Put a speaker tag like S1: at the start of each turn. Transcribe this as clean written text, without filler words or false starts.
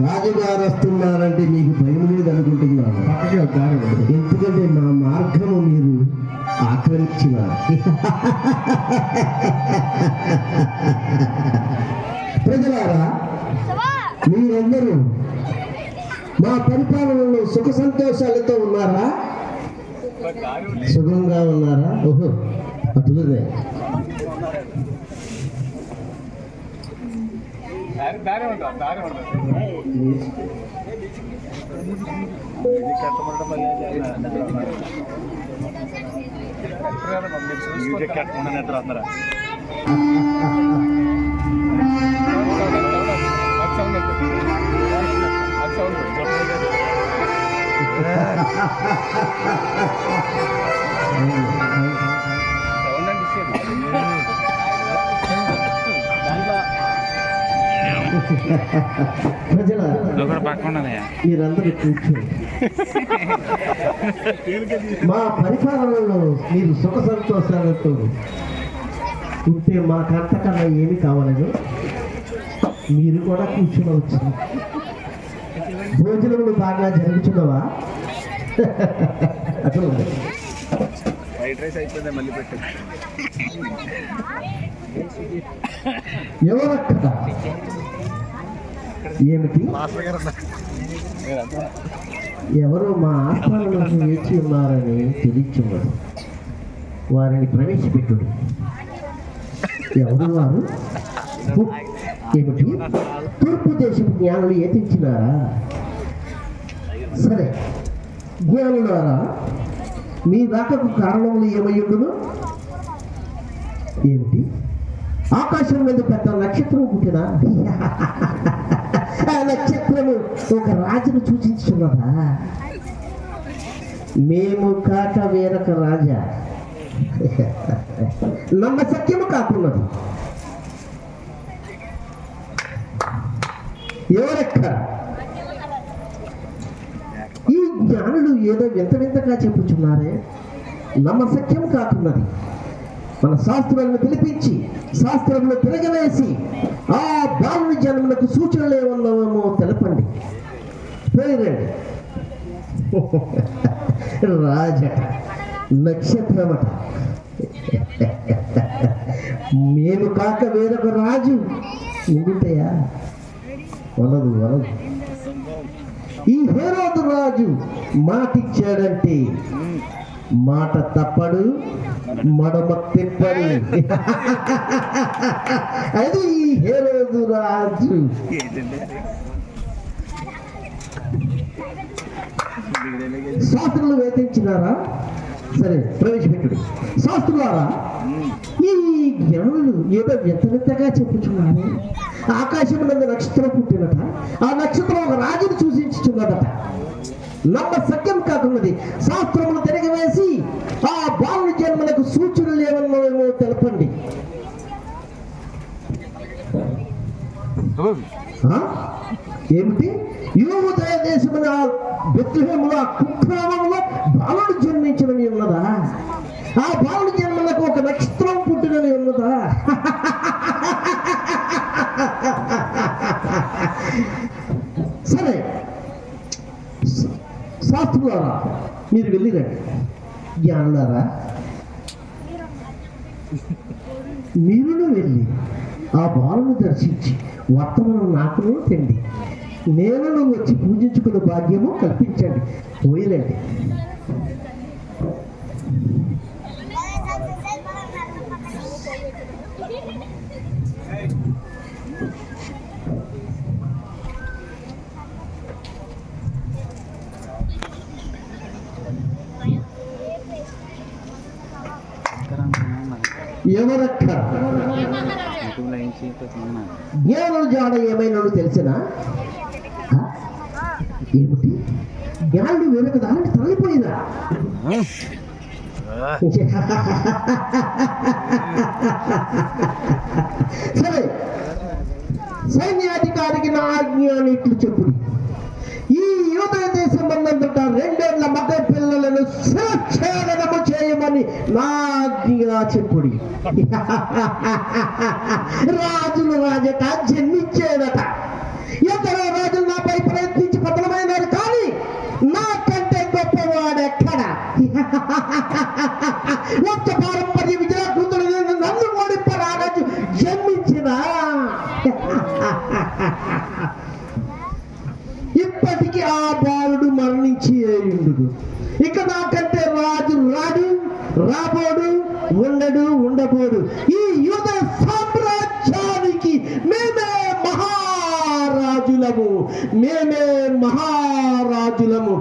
S1: రాజుగారు వస్తున్నారంటే మీకు భయం లేదు అనుకుంటున్నాను. ఎందుకంటే నా మార్గము మీరు ఆక్రమించిన ప్రజలారా, మీరందరూ మా పరిపాలనలో సుఖ సంతోషాలతో ఉన్నారా? సుఖంగా ఉన్నారా? ఓహో, అట్లనే మీరందరూ కూర్చోండి. మా పరిపాలనలో మీరు సుఖ సంతోషాలతో ఉంటే మాకంతకన్నా ఏమి కావాలని మీరు కూడా కూర్చోవచ్చు. భోజనములు బాగా జరుగుతున్నవా? అట్లా
S2: ఫ్రైడ్ రైస్ అయిపోయింది, మళ్ళీ పెట్టు.
S1: ఎవరక్కడ? ఏమిటి? ఎవరు మా ఆత్మలను వేచి ఉన్నారని తెలియచున్నారు. వారిని ప్రవేశపెట్టుడు. ఎవరు వారు? ఏమిటి? తూర్పు దేశపు జ్ఞానులు ఏతించినారా? సరే, జ్ఞానులారా, మీ రాకకు కారణములు ఏమయ్యుండును? ఏమిటి? ఆకాశం మీద పెద్ద నక్షత్రం పుట్టినా? ఆ నక్షత్రము ఒక రాజును సూచించున్నదా? మేము కాక వేరొక రాజా? నమ్మశక్యము కాకున్నది. ఎవరెక్కడ? ఈ జ్ఞానులు ఏదో వింత వింతగా చెప్పుచున్నారే, నమ్మశక్యం కాకున్నది. మన శాస్త్రాలను పిలిపించి శాస్త్రంలో తిరగవేసి ఆ బాలుని జన్మలకు సూచనలు ఏమన్నామో తెలపండి. పేరండి. రాజట, నక్షత్రమట. మేము కాక వేరొక రాజు ఉండుంటాయా? వలదు వలదు. ఈ హేరోదు రాజు మాటిచ్చాడంటే మాట తప్పడు, మడమ తిప్పడు. అది ఈ హేరోదు రాజు. శాస్త్రులు వేధించినారా? సరే, ప్రవేశపెట్టుడు. శాస్త్రులారా, ఈ జ్ఞానులు ఏదో వింత వింతగా చెప్పుచున్నారు. ఆకాశం నందు నక్షత్రం పుట్టినట, ఆ నక్షత్రం ఒక రాజును సూచించుచున్నదట. నమ్మ సత్యం కాకున్నది. శాస్త్రములు తిరగవేసి ఆ బాలుని జన్మలకు సూచనలు ఏమన్నామో తెలపండి. ఏమిటి? యూదయ దేశమున బెత్లెహేములో కుగ్రామంలో బాలుడు జన్మించినని ఉన్నదా? ఆ బాలుడి జన్మలకు ఒక నక్షత్రం పుట్టినని ఉన్నదా? సరే, శాస్త్రులారా, మీరు వెళ్ళిరండి. జ్ఞానులారా, మీరును వెళ్ళి ఆ బాలును దర్శించి వర్తమానం నాకును తెండి. నేను వచ్చి పూజించుకునే భాగ్యము కల్పించండి. పోయిరండి. ఎవరక్క? జ్ఞానుల జాడ ఏమైనా తెలిసినా? ఏమిటి? జ్ఞానుడు వేరొక దానికి తరలిపోయిందా? సరే, సైన్యాధికారికి నా ఆజ్ఞ ఇట్లు చెప్పుడు. ఈ యూదయ దేశం అన్నంతట 2 ఏళ్ల మగ పిల్లలను శిరచ్ఛేదనము చేయమని నా ఆజ్ఞ చెప్పుడి. రాజులు రాజట జన్మించేదట. ఎందరో రాజులు నాపై ప్రయత్నించి పతనమైనారు, కానీ నాకంటే గొప్పవాడెక్కడ? ఒక్క పారంపర్య విజయకృతుడు నన్ను ఓడిపరా రాజు జన్మించినా ఇప్పటికీ ఆ బాలుడు మరణించి ఉండు. ఇక నాకంటే రాజు రాడు, రాబోడు, ఉండబోడు. ఈ యూద సామ్రాజ్యానికి మేమే మహారాజులము. మేమే మహారాజులము.